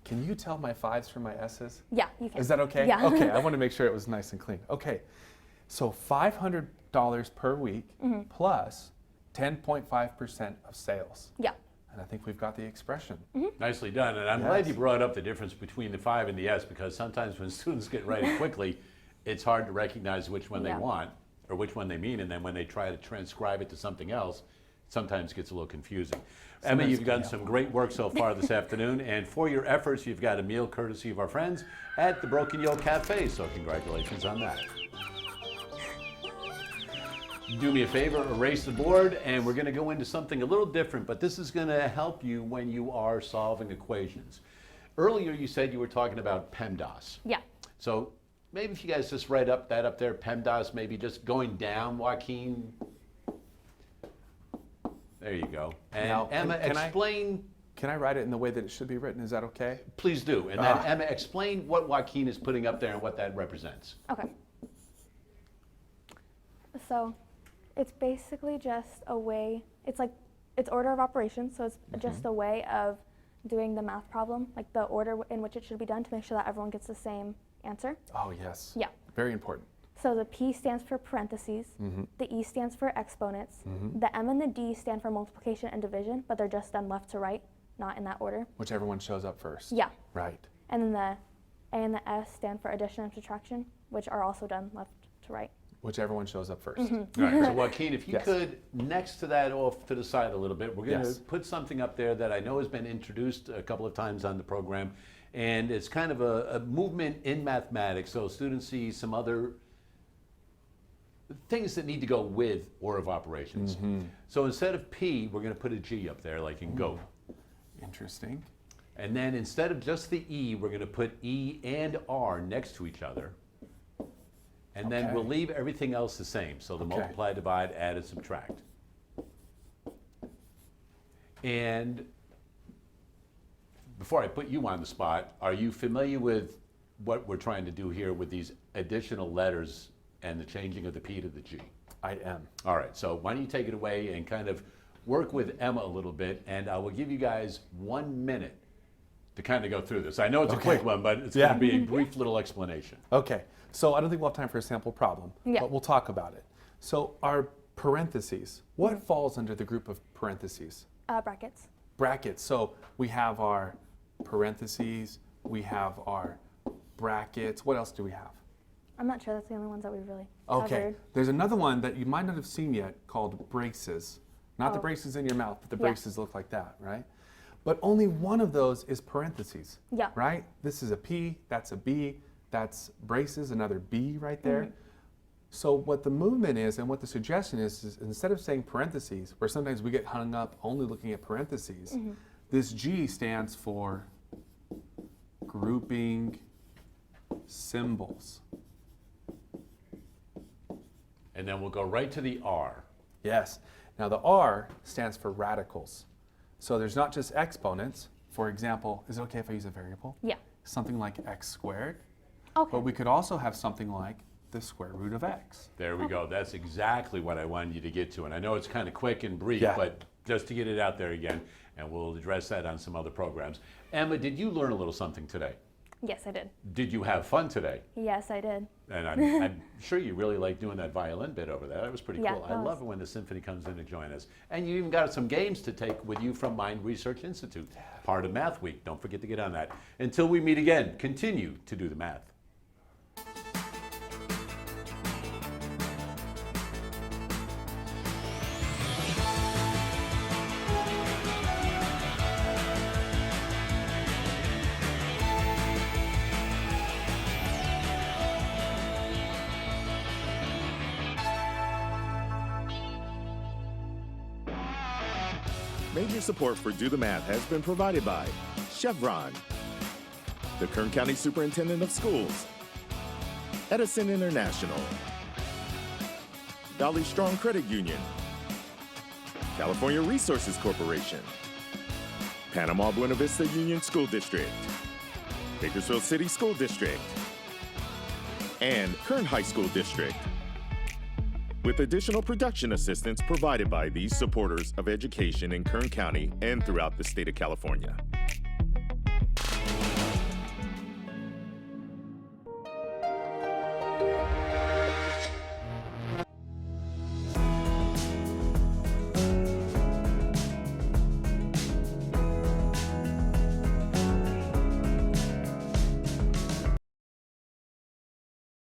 Can you tell my 5s from my S's? Yeah, you can. Is that okay? Yeah. Okay, I want to make sure it was nice and clean. Okay, so $500 per week plus 10.5% of sales. Yeah. And I think we've got the expression. Nicely done. And I'm glad you brought up the difference between the 5 and the S, because sometimes when students get writing quickly, it's hard to recognize which one they want or which one they mean. And then when they try to transcribe it to something else, sometimes it gets a little confusing. Emma, you've done some great work so far this afternoon, and for your efforts, you've got a meal courtesy of our friends at the Broken Yoke Cafe, so congratulations on that. Do me a favor, erase the board, and we're going to go into something a little different, but this is going to help you when you are solving equations. Earlier, you said you were talking about PEMDAS. Yeah. So maybe if you guys just write up that up there, PEMDAS, maybe just going down, Joaquin. There you go. And Now, Emma, explain. Can I write it in the way that it should be written? Is that okay? Please do. And then Emma, explain what Joaquin is putting up there and what that represents. Okay. So it's basically just a way, it's order of operations, so it's just a way of doing the math problem, like the order in which it should be done to make sure that everyone gets the same answer. Oh, yes. Yeah. Very important. So the P stands for parentheses, the E stands for exponents, the M and the D stand for multiplication and division, but they're just done left to right, not in that order. Whichever one shows up first. Yeah. Right. And then the A and the S stand for addition and subtraction, which are also done left to right. Whichever one shows up first. All right, so Joaquin, if you could, next to that off to the side a little bit, we're going to put something up there that I know has been introduced a couple of times on the program, and it's kind of a movement in mathematics, so students see some other things that need to go with order of operations. So instead of P, we're going to put a G up there, like in goat. Interesting. And then instead of just the E, we're going to put E and R next to each other. And then we'll leave everything else the same. So the multiply, divide, add, and subtract. And before I put you on the spot, are you familiar with what we're trying to do here with these additional letters and the changing of the P to the G? I am. All right, so why don't you take it away and kind of work with Emma a little bit, and I will give you guys 1 minute to kind of go through this. I know it's a quick one, but it's going to be a brief little explanation. Okay, so I don't think we'll have time for a sample problem, but we'll talk about it. So our parentheses, what falls under the group of parentheses? Brackets. Brackets, so we have our parentheses, we have our brackets, what else do we have? I'm not sure, that's the only ones that we've really Okay, covered. there's another one that you might not have seen yet called braces. Not the braces in your mouth, but the braces look like that, right? But only one of those is parentheses, right? This is a P, that's a B, that's braces, another B right there. So what the movement is and what the suggestion is instead of saying parentheses, where sometimes we get hung up only looking at parentheses, this G stands for grouping symbols. And then we'll go right to the R. Yes. Now the R stands for radicals. So there's not just exponents. For example, is it okay if I use a variable? Yeah. Something like x squared. Okay. But we could also have something like the square root of x. There we go. That's exactly what I wanted you to get to. And I know it's kind of quick and brief, but just to get it out there again, and we'll address that on some other programs. Emma, did you learn a little something today? Yes, I did. Did you have fun today? Yes, I did. And I'm sure you really like doing that violin bit over there. That was pretty Yeah, cool. it I was. love it when the symphony comes in to join us. And you even got some games to take with you from Mind Research Institute, part of Math Week. Don't forget to get on that. Until we meet again, continue to do the math. Major support for Do the Math has been provided by Chevron, the Kern County Superintendent of Schools, Edison International, Valley Strong Credit Union, California Resources Corporation, Panama Buena Vista Union School District, Bakersfield City School District, and Kern High School District. with additional production assistance provided by these supporters of education in Kern County and throughout the state of California.